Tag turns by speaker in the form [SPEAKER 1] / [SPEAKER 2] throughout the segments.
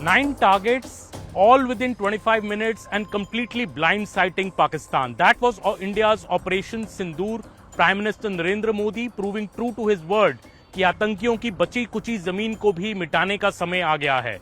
[SPEAKER 1] 9 targets, all within 25 minutes and completely blindsiding Pakistan. That was India's Operation Sindoor. Prime Minister Narendra Modi proving true to his word कि आतंकियों की बची कुची जमीन को भी मिटाने का समय आ गया है.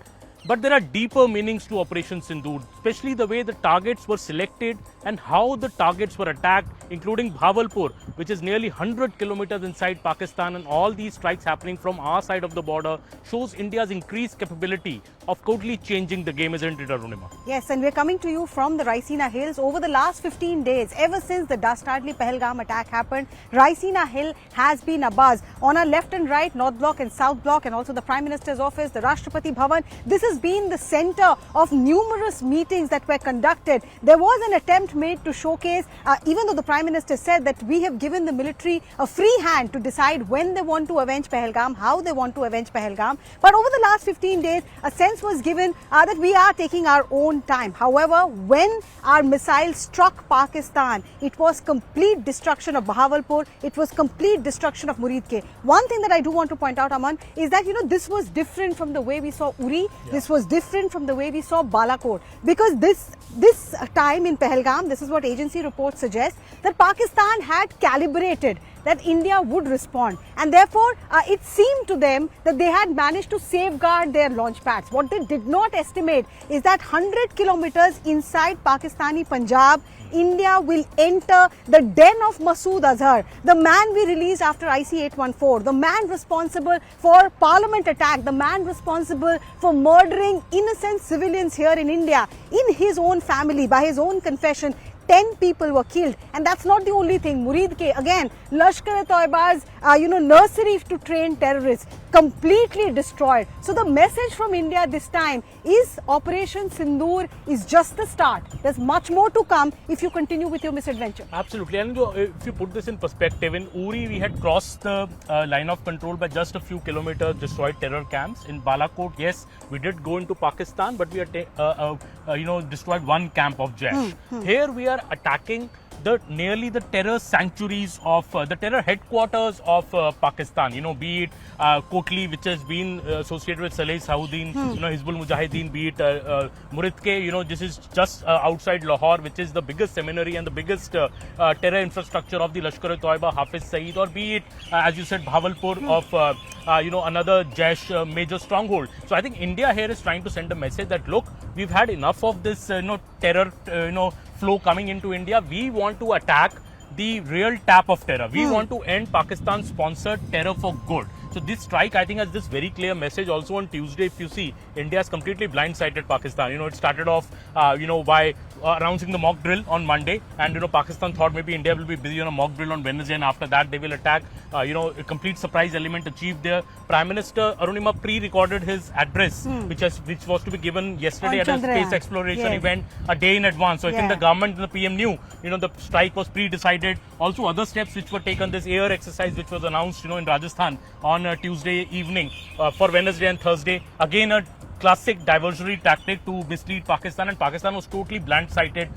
[SPEAKER 1] But there are deeper meanings to Operation Sindoor, especially the way the targets were selected and how the targets were attacked, including Bhavalpur, which is nearly 100 kilometers inside Pakistan, and all these strikes happening from our side of the border shows India's increased capability of totally changing the game, isn't it, Arunima?
[SPEAKER 2] Yes, and we're coming to you from the Raisina Hills. Over the last 15 days, ever since the dastardly Pahalgam attack happened, Raisina Hill has been abuzz. On our left and right, North Block and South Block, and also the Prime Minister's office, the Rashtrapati Bhavan, this has been the center of numerous meetings that were conducted. There was an attempt made to showcase, even though the Prime Minister said that we have given the military a free hand to decide when they want to avenge Pahalgam, how they want to avenge Pahalgam. But over the last 15 days, a sense was given that we are taking our own time. However, when our missiles struck Pakistan, it was complete destruction of Bahawalpur, it was complete destruction of Muridke. One thing that I do want to point out, Aman, is that, this was different from the way we saw Uri. This was different from the way we saw Balakot. Because this time in Pahalgam, this is what agency reports suggest, that Pakistan had calibrated that India would respond, and therefore it seemed to them that they had managed to safeguard their launch pads. What they did not estimate is that 100 kilometers inside Pakistani Punjab, India will enter the den of Masood Azhar, the man we released after IC-814, the man responsible for parliament attack, the man responsible for murdering innocent civilians here in India, in his own family, by his own confession. 10 people were killed, and that's not the only thing. Muridke, again, Lashkar-e-Toiba's nursery to train terrorists, completely destroyed. So the message from India this time is Operation Sindoor is just the start. There's much more to come if you continue with your misadventure.
[SPEAKER 1] Absolutely, and if you put this in perspective, in Uri we had crossed the line of control by just a few kilometers, destroyed terror camps. In Balakot, yes, we did go into Pakistan, but we had destroyed one camp of Jaish. Here we are attacking nearly the terror sanctuaries of the terror headquarters of Pakistan. Be it Kotli, which has been associated with Saleh Saudin, Hizbul Mujahideen, be it Muridke, this is just outside Lahore, which is the biggest seminary and the biggest terror infrastructure of the Lashkar-e-Toiba, Hafiz Saeed, or be it, as you said, Bhavalpur of another Jaish major stronghold. So I think India here is trying to send a message that, look, we've had enough of this terror flow coming into India. We want to attack the real tap of terror. We want to end Pakistan-sponsored terror for good. So this strike, I think, has this very clear message. Also on Tuesday, if you see, India has completely blindsided Pakistan. It started off, by announcing the mock drill on Monday, and Pakistan thought maybe India will be busy on a mock drill on Wednesday, and after that they will attack. A complete surprise element achieved there. Prime Minister Arunima pre-recorded his address, which was to be given yesterday at a space exploration event a day in advance. So I think the government and the PM knew, the strike was pre-decided. Also, other steps which were taken, this air exercise which was announced, in Rajasthan on Tuesday evening for Wednesday and Thursday. Again, a classic diversionary tactic to mislead Pakistan, and Pakistan was totally blindsided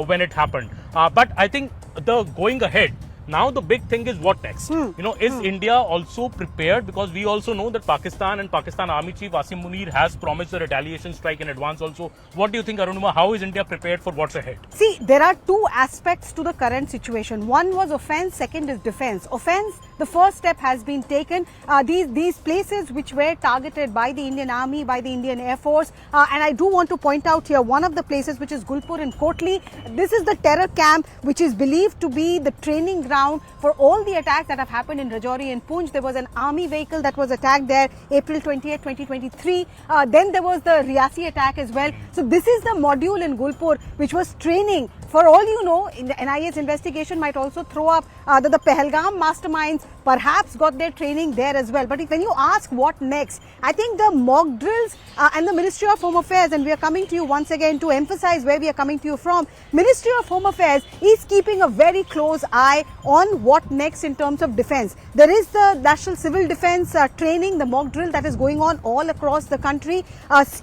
[SPEAKER 1] when it happened. But I think the going ahead, now the big thing is what next? Is India also prepared? Because we also know that Pakistan and Pakistan Army Chief Asim Munir has promised a retaliation strike in advance also. What do you think, Arunima? How is India prepared for what's ahead?
[SPEAKER 2] See, there are two aspects to the current situation. One was offense, second is defense. Offense, the first step has been taken. These places which were targeted by the Indian Army, by the Indian Air Force, and I do want to point out here one of the places, which is Gulpur and Kotli. This is the terror camp which is believed to be the training ground for all the attacks that have happened in Rajouri and Poonch. There was an army vehicle that was attacked there April 28, 2023. Then there was the Riyasi attack as well. So this is the module in Gulpur which was training. For all you know, in the NIA's investigation might also throw up that the Pahalgam masterminds perhaps got their training there as well. But when you ask what next, I think the mock drills and the Ministry of Home Affairs, and we are coming to you once again to emphasize where we are coming to you from, Ministry of Home Affairs is keeping a very close eye on what next in terms of defense. There is the National Civil Defense training, the mock drill that is going on all across the country.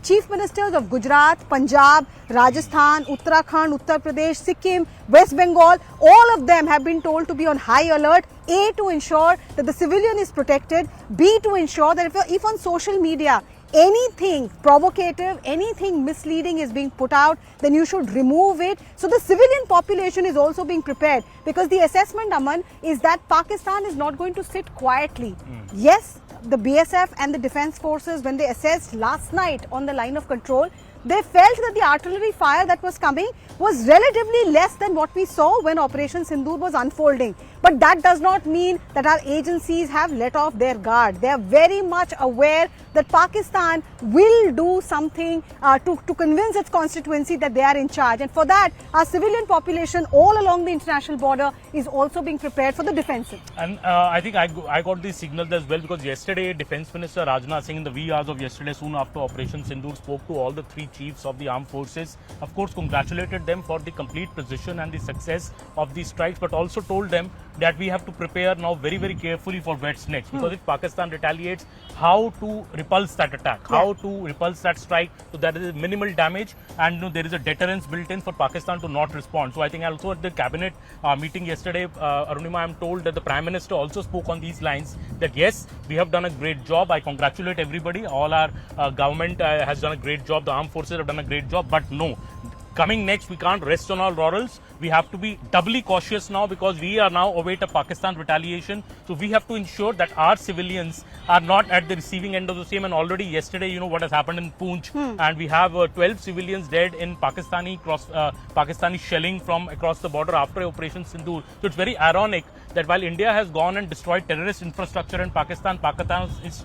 [SPEAKER 2] Chief Ministers of Gujarat, Punjab, Rajasthan, Uttarakhand, Uttar Pradesh, Sikkim, West Bengal, all of them have been told to be on high alert. A, to ensure that the civilian is protected. B, to ensure that if on social media anything provocative, anything misleading is being put out, then you should remove it. So the civilian population is also being prepared, because the assessment, Aman, is that Pakistan is not going to sit quietly. Yes, the BSF and the defense forces, when they assessed last night on the line of control, they felt that the artillery fire that was coming was relatively less than what we saw when Operation Sindoor was unfolding. But that does not mean that our agencies have let off their guard. They are very much aware that Pakistan will do something to convince its constituency that they are in charge. And for that, our civilian population all along the international border is also being prepared for the defensive.
[SPEAKER 1] And I think I got these signals as well, because yesterday Defence Minister Rajnath Singh, in the wee hours of yesterday, soon after Operation Sindoor, spoke to all the three chiefs of the armed forces. Of course, congratulated them for the complete precision and the success of these strikes, but also told them that we have to prepare now very, very carefully for what's next. Because if Pakistan retaliates, how to repulse that attack, how to repulse that strike so that there is minimal damage, and there is a deterrence built in for Pakistan to not respond. So I think also at the cabinet meeting yesterday, Arunima, I am told that the Prime Minister also spoke on these lines, that yes, we have done a great job. I congratulate everybody. All our government has done a great job. The armed forces have done a great job. But no, coming next, we can't rest on our laurels. We have to be doubly cautious now, because we are now await a Pakistan retaliation. So we have to ensure that our civilians are not at the receiving end of the same. And already yesterday, you know what has happened in Poonch, and we have 12 civilians dead in Pakistani shelling from across the border after Operation Sindoor. So it's very ironic that while India has gone and destroyed terrorist infrastructure in Pakistan is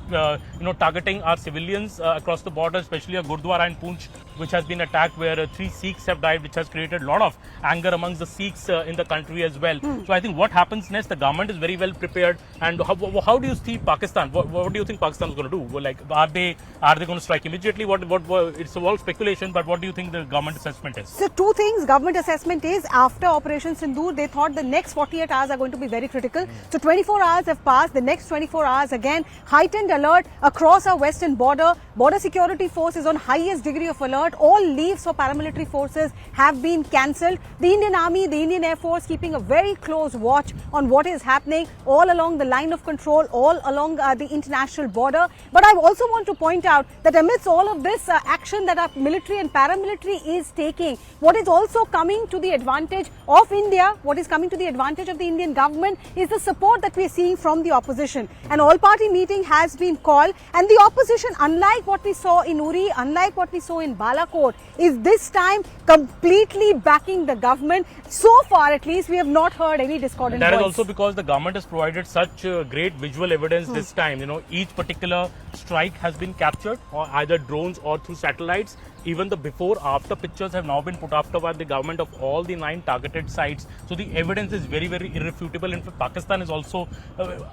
[SPEAKER 1] targeting our civilians across the border, especially a Gurdwara in Poonch, which has been attacked, where 3 Sikhs have died, which has created a lot of anger amongst the Sikhs in the country as well. So I think what happens next, the government is very well prepared. And how do you see Pakistan? What do you think Pakistan is going to do? Like, are they going to strike immediately? It's all speculation, but what do you think the government assessment is?
[SPEAKER 2] So two things. Government assessment is, after Operation Sindoor, they thought the next 48 hours are going to be very critical. So 24 hours have passed. The next 24 hours, again, heightened alert across our western border. Border security force is on highest degree of alert. All leaves for paramilitary forces have been cancelled. The Indian Army, the Indian Air Force keeping a very close watch on what is happening all along the line of control, all along the international border. But I also want to point out that amidst all of this action that our military and paramilitary is taking, what is also coming to the advantage of India, what is coming to the advantage of the Indian government, is the support that we are seeing from the opposition. An all-party meeting has been called, and the opposition, unlike what we saw in Uri, unlike what we saw in Balakot, is this time completely backing the government. So far, at least, we have not heard any discordant voice.
[SPEAKER 1] That is also because the government has provided such great visual evidence this time. You know, each particular strike has been captured, or either drones or through satellites. Even the before-after pictures have now been put after by the government of all the 9 targeted sites. So the evidence is very, very irrefutable. In fact, Pakistan is also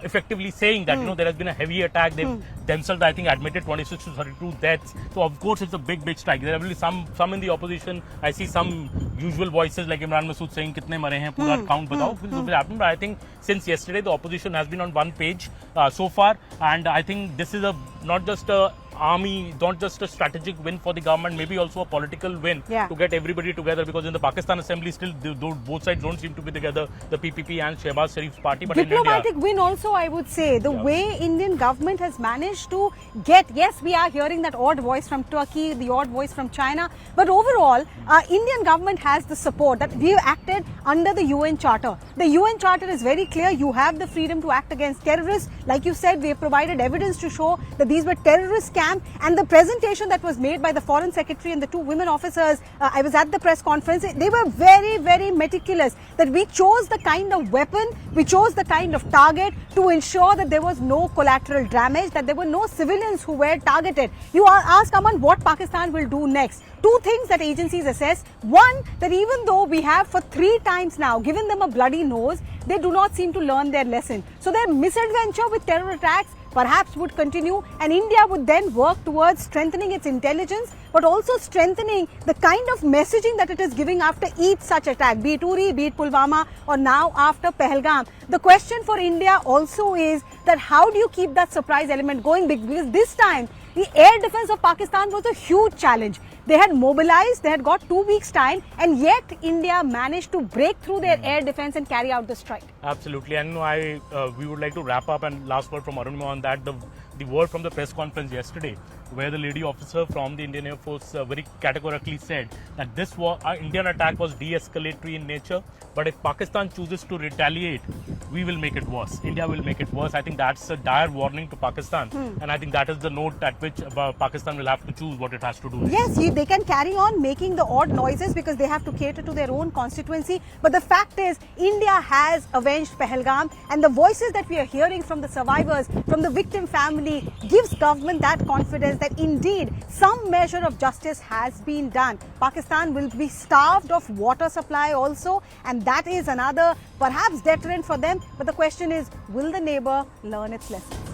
[SPEAKER 1] effectively saying that there has been a heavy attack. They've themselves, I think, admitted 26 to 32 deaths. So of course, it's a big, big strike. There are really some in the opposition. I see some usual voices like Imran Masood saying, "Kitne mare hain? Pura count batao." But I think since yesterday, the opposition has been on one page so far, and I think this is not just a army, not just a strategic win for the government, maybe also a political win to get everybody together, because in the Pakistan Assembly still both sides don't seem to be together, the PPP and Shehbaz Sharif's party. But
[SPEAKER 2] diplomatic win also, I would say, the way Indian government has managed to get, yes, we are hearing that odd voice from Turkey, the odd voice from China, but overall Indian government has the support that we have acted under the UN Charter. The UN Charter is very clear. You have the freedom to act against terrorists. Like you said, we have provided evidence to show that these were terrorist camps. And the presentation that was made by the Foreign Secretary and the 2 women officers, I was at the press conference, they were very, very meticulous, that we chose the kind of weapon, we chose the kind of target to ensure that there was no collateral damage, that there were no civilians who were targeted. You ask, Aman, what Pakistan will do next? 2 things that agencies assess. One, that even though we have for 3 times now given them a bloody nose, they do not seem to learn their lesson. So their misadventure with terror attacks perhaps would continue, and India would then work towards strengthening its intelligence, but also strengthening the kind of messaging that it is giving after each such attack, be it Uri, be it Pulwama, or now after Pahalgam. The question for India also is that how do you keep that surprise element going? Because this time, the air defense of Pakistan was a huge challenge. They had mobilized, they had got 2 weeks' time, and yet India managed to break through their air defense and carry out the strike.
[SPEAKER 1] Absolutely. And we would like to wrap up, and last word from Arunima on that. The word from the press conference yesterday where the lady officer from the Indian Air Force very categorically said that this Indian attack was de-escalatory in nature, but if Pakistan chooses to retaliate, we will make it worse. India will make it worse. I think that's a dire warning to Pakistan, and I think that is the note at which Pakistan will have to choose what it has to do.
[SPEAKER 2] Yes, they can carry on making the odd noises because they have to cater to their own constituency. But the fact is, India has avenged Pahalgam, and the voices that we are hearing from the survivors, from the victim family, gives government that confidence that indeed some measure of justice has been done. Pakistan will be starved of water supply also, and that is another perhaps deterrent for them. But the question is, will the neighbor learn its lesson?